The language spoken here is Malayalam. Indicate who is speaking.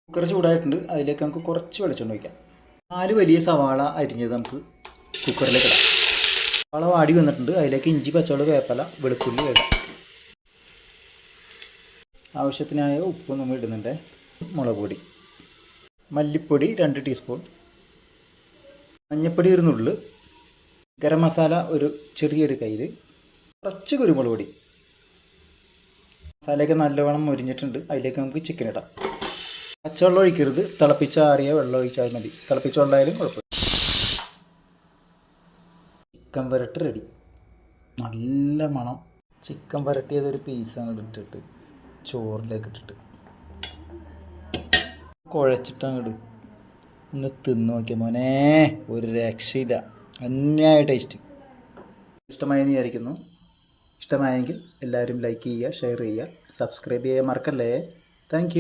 Speaker 1: കുക്കർ ചൂടായിട്ടുണ്ട്. അതിലേക്ക് നമുക്ക് കുറച്ച് വെളിച്ചെണ്ണ ഒഴിക്കാം. 4 വലിയ സവാള അരിഞ്ഞത് നമുക്ക് കുക്കറിലേക്ക് ഇടാം. സവാള വാടി വന്നിട്ടുണ്ട്. അതിലേക്ക് ഇഞ്ചി, പച്ചമുളക്, വേപ്പില, വെളുത്തുള്ളി ഇടാം. ആവശ്യത്തിനായ ഉപ്പ് നമ്മൾ ഇടുന്നുണ്ട്. മുളക് പൊടി, മല്ലിപ്പൊടി 2 ടീസ്പൂൺ, മഞ്ഞൾപ്പൊടി 1 നുള്ള്, ഗരം മസാല ഒരു ചെറിയൊരു കയ്യിൽ, കുറച്ച് കുരുമുളക് പൊടി. മസാലയൊക്കെ നല്ലവണ്ണം മുരിഞ്ഞിട്ടുണ്ട്. അതിലേക്ക് നമുക്ക് ചിക്കൻ ഇടാം. പച്ചവെള്ളം ഒഴിക്കരുത്, തിളപ്പിച്ചാറിയ വെള്ളം ഒഴിച്ചാൽ മതി. തിളപ്പിച്ച വെള്ളമായാലും കുഴപ്പമില്ല. ചിക്കൻ വരട്ട് റെഡി. നല്ല മണം. ചിക്കൻ വരട്ടിയതൊരു പീസ് അങ്ങോട്ട് ഇട്ടിട്ട് ചോറിലേക്ക് ഇട്ടിട്ട് കുഴച്ചിട്ട് അങ്ങോട്ട് ഒന്ന് തിന്ന് നോക്കിയ മോനെ, ഒരു രക്ഷയില്ല. അന്യായ ടേസ്റ്റ്. ഇഷ്ടമായെന്ന് വിചാരിക്കുന്നു. ഇഷ്ടമായെങ്കിൽ എല്ലാവരും ലൈക്ക് ചെയ്യുക, ഷെയർ ചെയ്യുക, സബ്സ്ക്രൈബ് ചെയ്യാൻ മറക്കല്ലേ. താങ്ക്